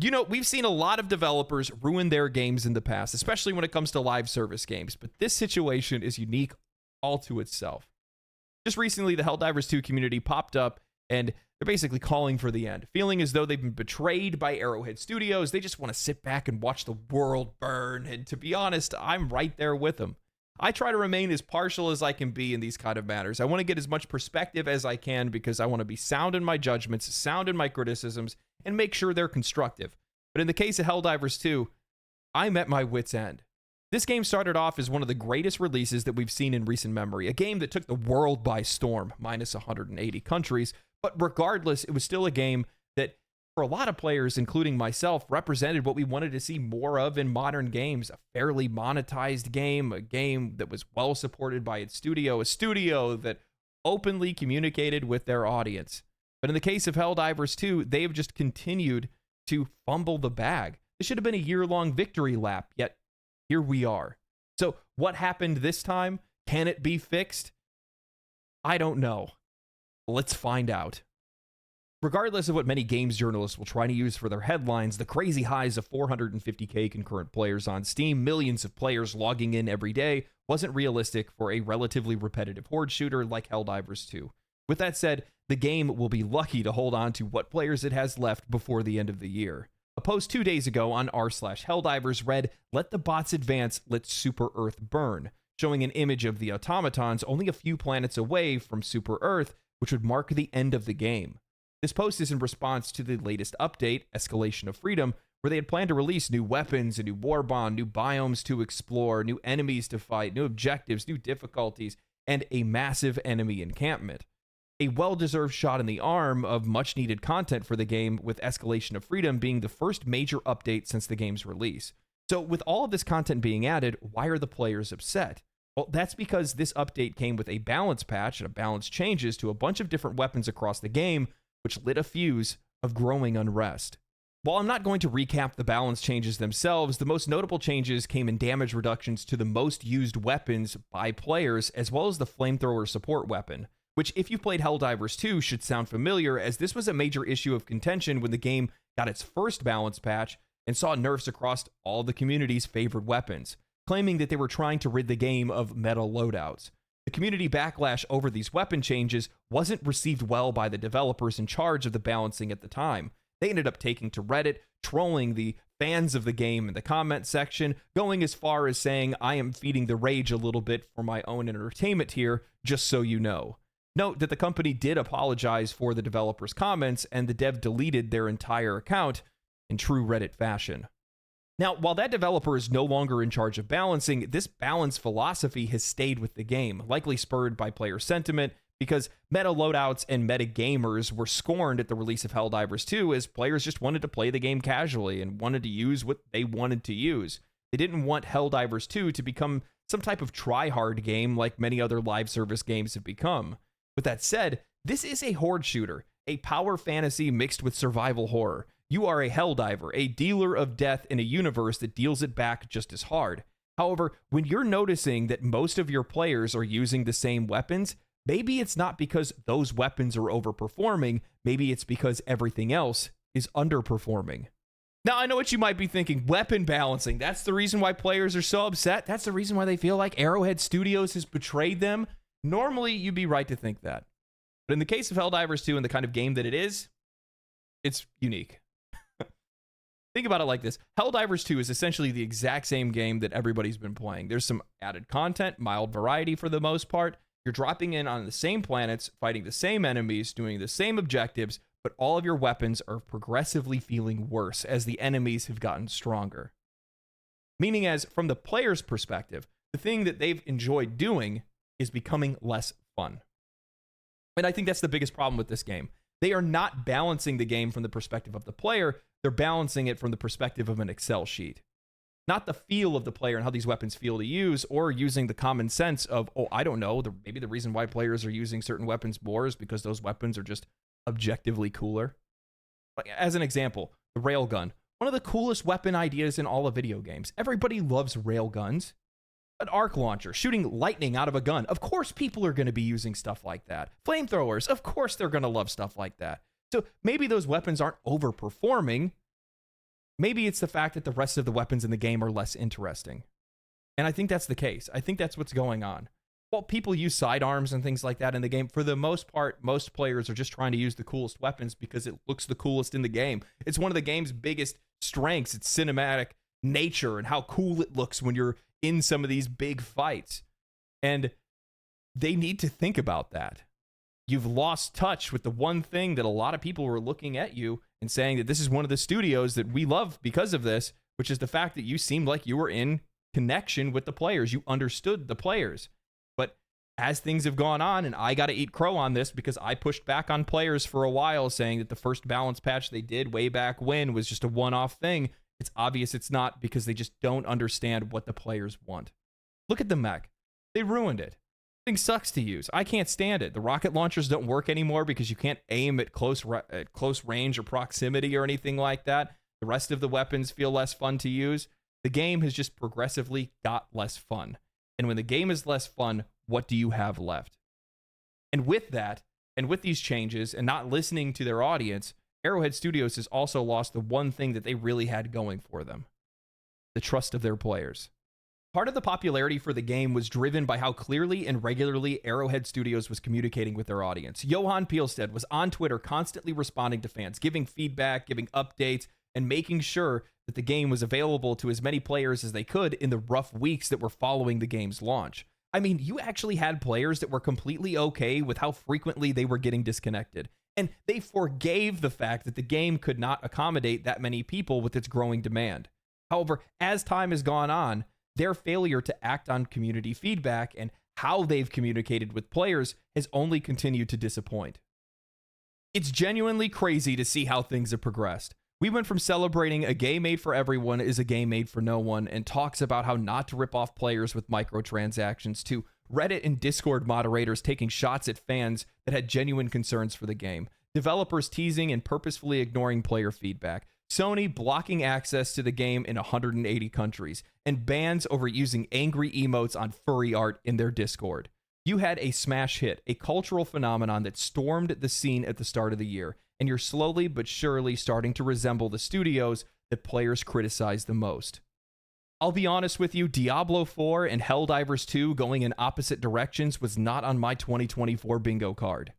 You know, we've seen a lot of developers ruin their games in the past, especially when it comes to live service games, but this situation is unique all to itself. Just recently, the Helldivers 2 community popped up, and they're basically calling for the end, feeling as though they've been betrayed by Arrowhead Studios. They just want to sit back and watch the world burn, and to be honest, I'm right there with them. I try to remain as partial as I can be in these kind of matters. I want to get as much perspective as I can because I want to be sound in my judgments, sound in my criticisms, and make sure they're constructive. But in the case of Helldivers 2, I'm at my wit's end. This game started off as one of the greatest releases that we've seen in recent memory, a game that took the world by storm, minus 180 countries, but regardless, it was still a game that, for a lot of players, including myself, represented what we wanted to see more of in modern games, a fairly monetized game, a game that was well supported by its studio, a studio that openly communicated with their audience. But in the case of Helldivers 2, they have just continued to fumble the bag. This should have been a year-long victory lap, yet here we are. So what happened this time? Can it be fixed? I don't know. Let's find out. Regardless of what many games journalists will try to use for their headlines, the crazy highs of 450k concurrent players on Steam, millions of players logging in every day, wasn't realistic for a relatively repetitive horde shooter like Helldivers 2. With that said, the game will be lucky to hold on to what players it has left before the end of the year. A post 2 days ago on r/Helldivers read, "Let the bots advance, let Super Earth burn," showing an image of the automatons only a few planets away from Super Earth, which would mark the end of the game. This post is in response to the latest update, Escalation of Freedom, where they had planned to release new weapons, a new war bond, new biomes to explore, new enemies to fight, new objectives, new difficulties, and a massive enemy encampment. A well-deserved shot in the arm of much-needed content for the game, with Escalation of Freedom being the first major update since the game's release. So with all of this content being added, why are the players upset? Well, that's because this update came with a balance patch and a balance changes to a bunch of different weapons across the game, which lit a fuse of growing unrest. While I'm not going to recap the balance changes themselves, the most notable changes came in damage reductions to the most used weapons by players, as well as the flamethrower support weapon, which, if you've played Helldivers 2, should sound familiar, as this was a major issue of contention when the game got its first balance patch and saw nerfs across all the community's favorite weapons, claiming that they were trying to rid the game of meta loadouts. The community backlash over these weapon changes wasn't received well by the developers in charge of the balancing at the time. They ended up taking to Reddit, trolling the fans of the game in the comment section, going as far as saying, "I am feeding the rage a little bit for my own entertainment here, just so you know." Note that the company did apologize for the developers' comments, and the dev deleted their entire account in true Reddit fashion. Now, while that developer is no longer in charge of balancing, this balance philosophy has stayed with the game, likely spurred by player sentiment, because meta loadouts and meta gamers were scorned at the release of Helldivers 2, as players just wanted to play the game casually and wanted to use what they wanted to use. They didn't want Helldivers 2 to become some type of try-hard game like many other live service games have become. With that said, this is a horde shooter, a power fantasy mixed with survival horror. You are a Helldiver, a dealer of death in a universe that deals it back just as hard. However, when you're noticing that most of your players are using the same weapons, maybe it's not because those weapons are overperforming, maybe it's because everything else is underperforming. Now, I know what you might be thinking, weapon balancing, that's the reason why players are so upset? That's the reason why they feel like Arrowhead Studios has betrayed them? Normally, you'd be right to think that. But in the case of Helldivers 2 and the kind of game that it is, it's unique. Think about it like this. Helldivers 2 is essentially the exact same game that everybody's been playing. There's some added content, mild variety for the most part. You're dropping in on the same planets, fighting the same enemies, doing the same objectives, but all of your weapons are progressively feeling worse as the enemies have gotten stronger. Meaning, as from the player's perspective, the thing that they've enjoyed doing is becoming less fun. And I think that's the biggest problem with this game. They are not balancing the game from the perspective of the player, they're balancing it from the perspective of an Excel sheet. Not the feel of the player and how these weapons feel to use, or using the common sense of, oh, I don't know, maybe the reason why players are using certain weapons more is because those weapons are just objectively cooler. Like, as an example, the railgun. One of the coolest weapon ideas in all of video games. Everybody loves railguns. An arc launcher, shooting lightning out of a gun. Of course people are going to be using stuff like that. Flamethrowers, of course they're going to love stuff like that. So maybe those weapons aren't overperforming, maybe it's the fact that the rest of the weapons in the game are less interesting. And I think that's the case. I think that's what's going on. Well, people use sidearms and things like that in the game. For the most part, most players are just trying to use the coolest weapons because it looks the coolest in the game. It's one of the game's biggest strengths. It's cinematic nature and how cool it looks when you're in some of these big fights. And they need to think about that. You've lost touch with the one thing that a lot of people were looking at you and saying that this is one of the studios that we love because of this, which is the fact that you seemed like you were in connection with the players. You understood the players. But as things have gone on, and I got to eat crow on this because I pushed back on players for a while saying that the first balance patch they did way back when was just a one-off thing. It's obvious it's not, because they just don't understand what the players want. Look at the mech. They ruined it. Thing sucks to use. I can't stand it. The rocket launchers don't work anymore because you can't aim at close range or proximity or anything like that. The rest of the weapons feel less fun to use. The game has just progressively got less fun. And when the game is less fun, what do you have left? And with that, and with these changes, and not listening to their audience, Arrowhead Studios has also lost the one thing that they really had going for them: the trust of their players. Part of the popularity for the game was driven by how clearly and regularly Arrowhead Studios was communicating with their audience. Johan Pielstedt was on Twitter constantly responding to fans, giving feedback, giving updates, and making sure that the game was available to as many players as they could in the rough weeks that were following the game's launch. I mean, you actually had players that were completely okay with how frequently they were getting disconnected. And they forgave the fact that the game could not accommodate that many people with its growing demand. However, as time has gone on, their failure to act on community feedback and how they've communicated with players has only continued to disappoint. It's genuinely crazy to see how things have progressed. We went from celebrating a game made for everyone is a game made for no one and talks about how not to rip off players with microtransactions to Reddit and Discord moderators taking shots at fans that had genuine concerns for the game, developers teasing and purposefully ignoring player feedback, Sony blocking access to the game in 180 countries, and bans over using angry emotes on furry art in their Discord. You had a smash hit, a cultural phenomenon that stormed the scene at the start of the year, and you're slowly but surely starting to resemble the studios that players criticize the most. I'll be honest with you, Diablo 4 and Helldivers 2 going in opposite directions was not on my 2024 bingo card.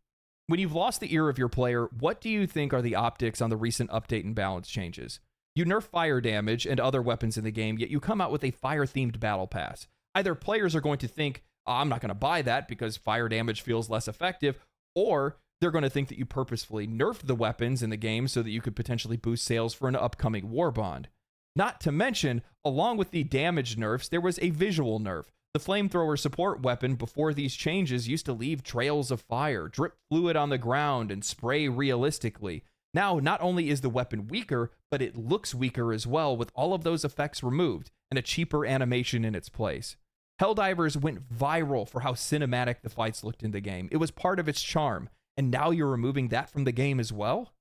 When you've lost the ear of your player, what do you think are the optics on the recent update and balance changes? You nerf fire damage and other weapons in the game, yet you come out with a fire-themed battle pass. Either players are going to think, oh, I'm not going to buy that because fire damage feels less effective, or they're going to think that you purposefully nerfed the weapons in the game so that you could potentially boost sales for an upcoming war bond. Not to mention, along with the damage nerfs, there was a visual nerf. The flamethrower support weapon before these changes used to leave trails of fire, drip fluid on the ground, and spray realistically. Now, not only is the weapon weaker, but it looks weaker as well with all of those effects removed and a cheaper animation in its place. Helldivers went viral for how cinematic the fights looked in the game. It was part of its charm, and now you're removing that from the game as well?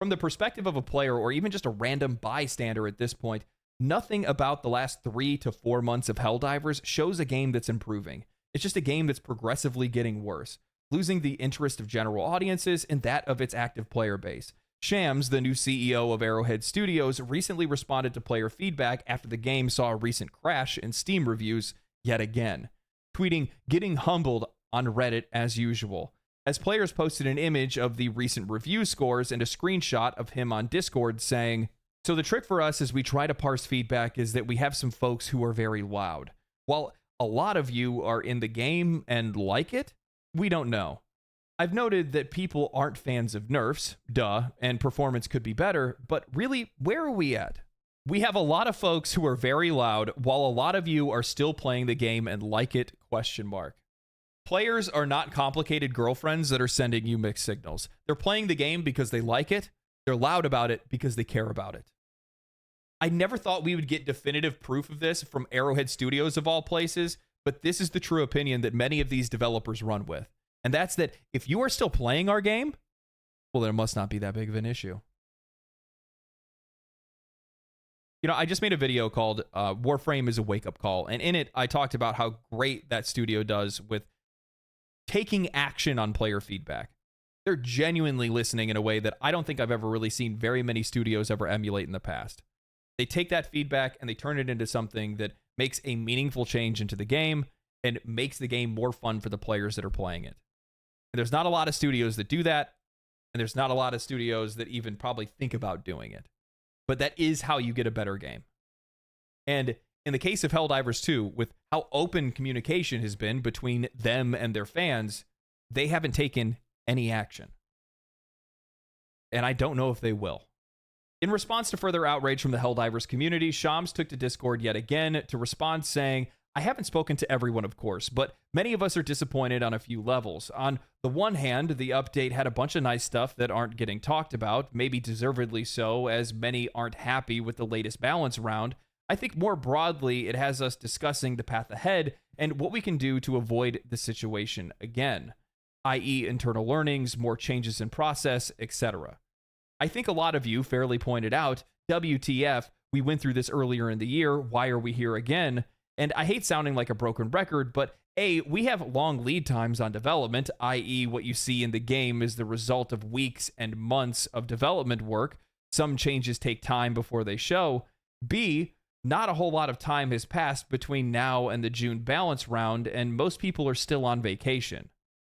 From the perspective of a player or even just a random bystander at this point, nothing about the last 3 to 4 months of Helldivers shows a game that's improving. It's just a game that's progressively getting worse, losing the interest of general audiences and that of its active player base. Shams, the new CEO of Arrowhead Studios, recently responded to player feedback after the game saw a recent crash in Steam reviews yet again, tweeting, "Getting humbled" on Reddit as usual, as players posted an image of the recent review scores and a screenshot of him on Discord saying, "So the trick for us as we try to parse feedback is that we have some folks who are very loud. While a lot of you are in the game and like it, we don't know. I've noted that people aren't fans of nerfs, and performance could be better, but really, where are we at? We have a lot of folks who are very loud, while a lot of you are still playing the game and like it, ? Players are not complicated girlfriends that are sending you mixed signals. They're playing the game because they like it. They're loud about it because they care about it." I never thought we would get definitive proof of this from Arrowhead Studios of all places, but this is the true opinion that many of these developers run with. And that's that if you are still playing our game, well, then it must not be that big of an issue. You know, I just made a video called Warframe is a Wake-Up Call, and in it, I talked about how great that studio does with taking action on player feedback. They're genuinely listening in a way that I don't think I've ever really seen very many studios ever emulate in the past. They take that feedback and they turn it into something that makes a meaningful change into the game and makes the game more fun for the players that are playing it. And there's not a lot of studios that do that, and there's not a lot of studios that even probably think about doing it. But that is how you get a better game. And in the case of Helldivers 2, with how open communication has been between them and their fans, they haven't taken any action. And I don't know if they will. In response to further outrage from the Helldivers community, Shams took to Discord yet again to respond saying, I haven't spoken to everyone, of course, but many of us are disappointed on a few levels. On the one hand, the update had a bunch of nice stuff that aren't getting talked about, maybe deservedly so, as many aren't happy with the latest balance round. I think more broadly, it has us discussing the path ahead and what we can do to avoid the situation again, i.e. internal learnings, more changes in process, etc. I think a lot of you fairly pointed out, WTF, we went through this earlier in the year, why are we here again? And I hate sounding like a broken record, but A, we have long lead times on development, i.e. what you see in the game is the result of weeks and months of development work. Some changes take time before they show. B, not a whole lot of time has passed between now and the June balance round, and most people are still on vacation.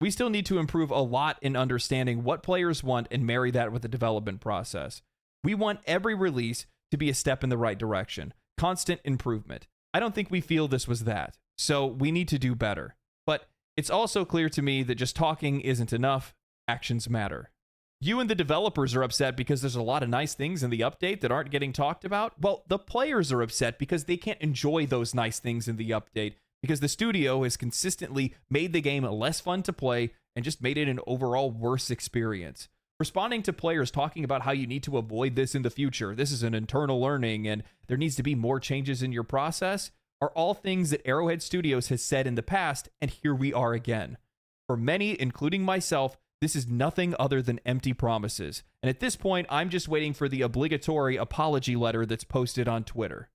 We still need to improve a lot in understanding what players want and marry that with the development process. We want every release to be a step in the right direction, constant improvement. I don't think we feel this was that, so we need to do better. But it's also clear to me that just talking isn't enough, actions matter. You and the developers are upset because there's a lot of nice things in the update that aren't getting talked about. Well, the players are upset because they can't enjoy those nice things in the update because the studio has consistently made the game less fun to play and just made it an overall worse experience. Responding to players talking about how you need to avoid this in the future, this is an internal learning, and there needs to be more changes in your process, are all things that Arrowhead Studios has said in the past, and here we are again. For many, including myself, this is nothing other than empty promises, and at this point, I'm just waiting for the obligatory apology letter that's posted on Twitter.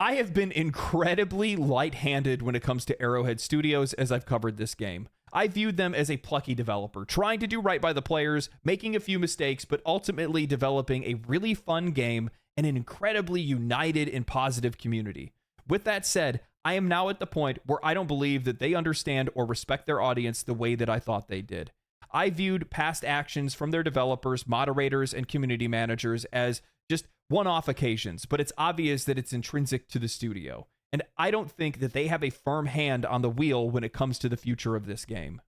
I have been incredibly light-handed when it comes to Arrowhead Studios as I've covered this game. I viewed them as a plucky developer, trying to do right by the players, making a few mistakes, but ultimately developing a really fun game and an incredibly united and positive community. With that said, I am now at the point where I don't believe that they understand or respect their audience the way that I thought they did. I viewed past actions from their developers, moderators, and community managers as just one-off occasions, but it's obvious that it's intrinsic to the studio. And I don't think that they have a firm hand on the wheel when it comes to the future of this game.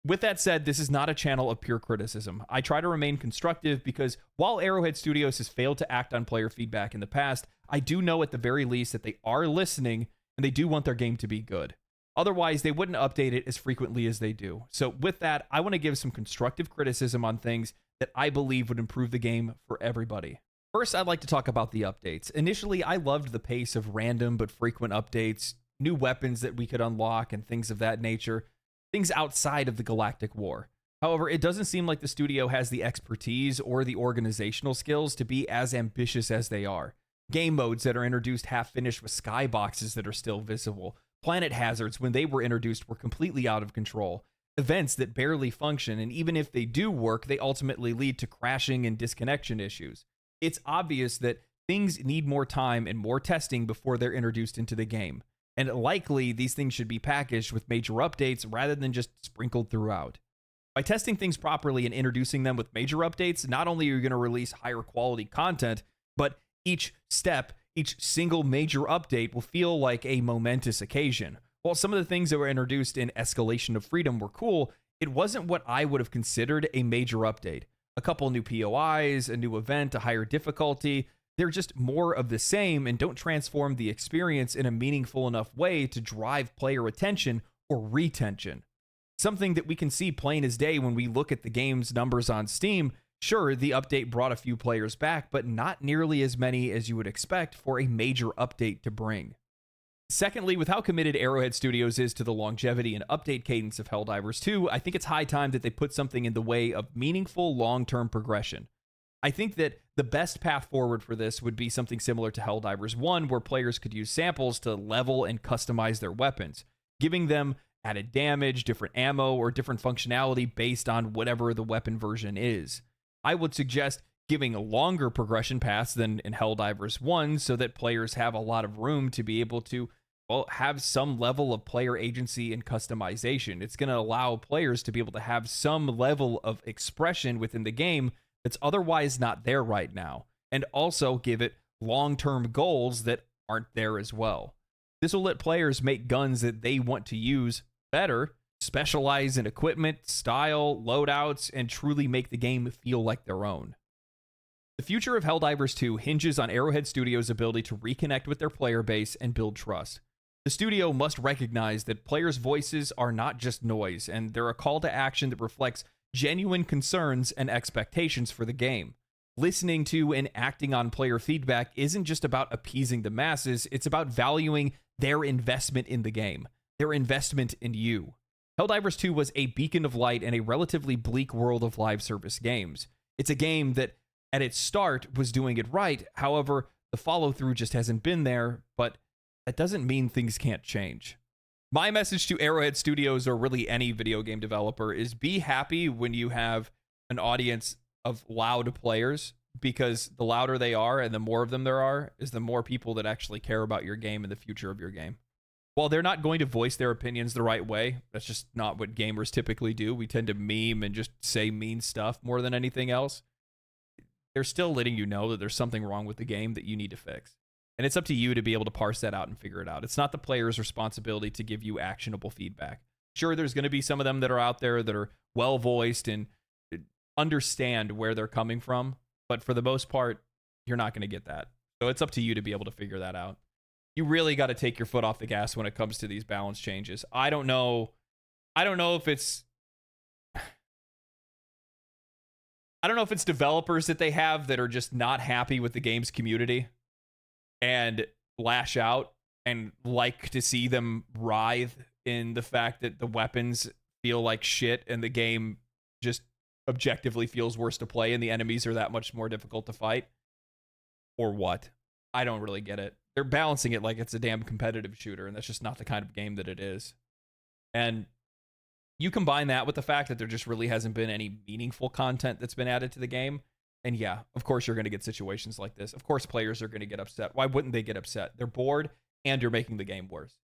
With that said, this is not a channel of pure criticism. I try to remain constructive because while Arrowhead Studios has failed to act on player feedback in the past, I do know at the very least that they are listening and they do want their game to be good. Otherwise, they wouldn't update it as frequently as they do. So with that, I want to give some constructive criticism on things that I believe would improve the game for everybody. First, I'd like to talk about the updates. Initially, I loved the pace of random but frequent updates, new weapons that we could unlock, and things of that nature, things outside of the Galactic War. However, it doesn't seem like the studio has the expertise or the organizational skills to be as ambitious as they are. Game modes that are introduced half-finished with skyboxes that are still visible. Planet hazards, when they were introduced, were completely out of control. Events that barely function, and even if they do work, they ultimately lead to crashing and disconnection issues. It's obvious that things need more time and more testing before they're introduced into the game. And likely, these things should be packaged with major updates rather than just sprinkled throughout. By testing things properly and introducing them with major updates, not only are you going to release higher quality content, but each step, each single major update will feel like a momentous occasion. While some of the things that were introduced in Escalation of Freedom were cool, it wasn't what I would have considered a major update. A couple new POIs, a new event, a higher difficulty. They're just more of the same and don't transform the experience in a meaningful enough way to drive player attention or retention. Something that we can see plain as day when we look at the game's numbers on Steam. Sure, the update brought a few players back, but not nearly as many as you would expect for a major update to bring. Secondly, with how committed Arrowhead Studios is to the longevity and update cadence of Helldivers 2, I think it's high time that they put something in the way of meaningful long-term progression. I think that the best path forward for this would be something similar to Helldivers 1, where players could use samples to level and customize their weapons, giving them added damage, different ammo, or different functionality based on whatever the weapon version is. I would suggest giving longer progression paths than in Helldivers 1 so that players have a lot of room to be able to, well, have some level of player agency and customization. It's going to allow players to be able to have some level of expression within the game that's otherwise not there right now, and also give it long-term goals that aren't there as well. This will let players make guns that they want to use better, specialize in equipment, style, loadouts, and truly make the game feel like their own. The future of Helldivers 2 hinges on Arrowhead Studios' ability to reconnect with their player base and build trust. The studio must recognize that players' voices are not just noise, and they're a call to action that reflects genuine concerns and expectations for the game. Listening to and acting on player feedback isn't just about appeasing the masses, it's about valuing their investment in the game, their investment in you. Helldivers 2 was a beacon of light in a relatively bleak world of live service games. It's a game that, at its start, was doing it right, however, the follow-through just hasn't been there, but that doesn't mean things can't change. My message to Arrowhead Studios, or really any video game developer, is be happy when you have an audience of loud players, because the louder they are and the more of them there are, is the more people that actually care about your game and the future of your game. While they're not going to voice their opinions the right way, that's just not what gamers typically do. We tend to meme and just say mean stuff more than anything else. They're still letting you know that there's something wrong with the game that you need to fix. And it's up to you to be able to parse that out and figure it out. It's not the player's responsibility to give you actionable feedback. Sure, there's going to be some of them that are out there that are well-voiced and understand where they're coming from, but for the most part, you're not going to get that. So it's up to you to be able to figure that out. You really got to take your foot off the gas when it comes to these balance changes. I don't know if it's developers that they have that are just not happy with the game's community and lash out and like to see them writhe in the fact that the weapons feel like shit and the game just objectively feels worse to play and the enemies are that much more difficult to fight, or what. I don't really get it. They're balancing it like it's a damn competitive shooter, and that's just not the kind of game that it is. And you combine that with the fact that there just really hasn't been any meaningful content that's been added to the game, and yeah, of course you're going to get situations like this. Of course players are going to get upset. Why wouldn't they get upset? They're bored, and you're making the game worse.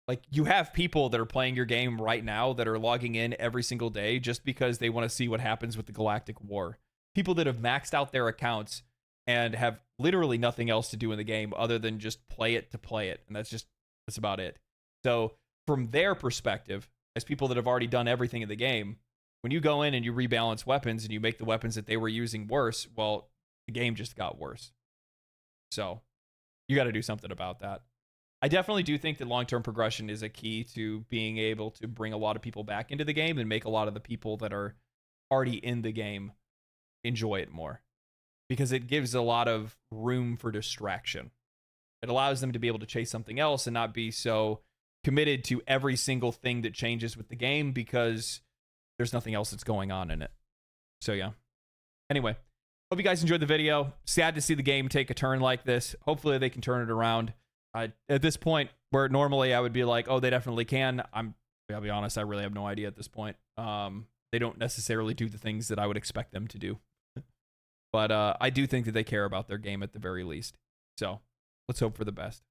Like, you have people that are playing your game right now that are logging in every single day just because they want to see what happens with the Galactic War. People that have maxed out their accounts and have literally nothing else to do in the game other than just play it to play it. And that's about it. So from their perspective, as people that have already done everything in the game, when you go in and you rebalance weapons and you make the weapons that they were using worse, well, the game just got worse. So you got to do something about that. I definitely do think that long-term progression is a key to being able to bring a lot of people back into the game and make a lot of the people that are already in the game enjoy it more, because it gives a lot of room for distraction. It allows them to be able to chase something else and not be so committed to every single thing that changes with the game because there's nothing else that's going on in it. So yeah. Anyway, hope you guys enjoyed the video. Sad to see the game take a turn like this. Hopefully they can turn it around. At this point, where normally I would be like, oh, they definitely can, I'll be honest, I really have no idea at this point. They don't necessarily do the things that I would expect them to do. But I do think that they care about their game at the very least. So let's hope for the best.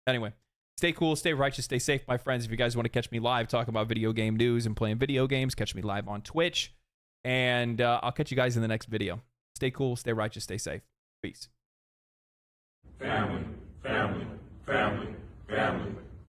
Anyway, stay cool, stay righteous, stay safe, my friends. If you guys want to catch me live talking about video game news and playing video games, catch me live on Twitch. And I'll catch you guys in the next video. Stay cool, stay righteous, stay safe. Peace. Family, family, family, family.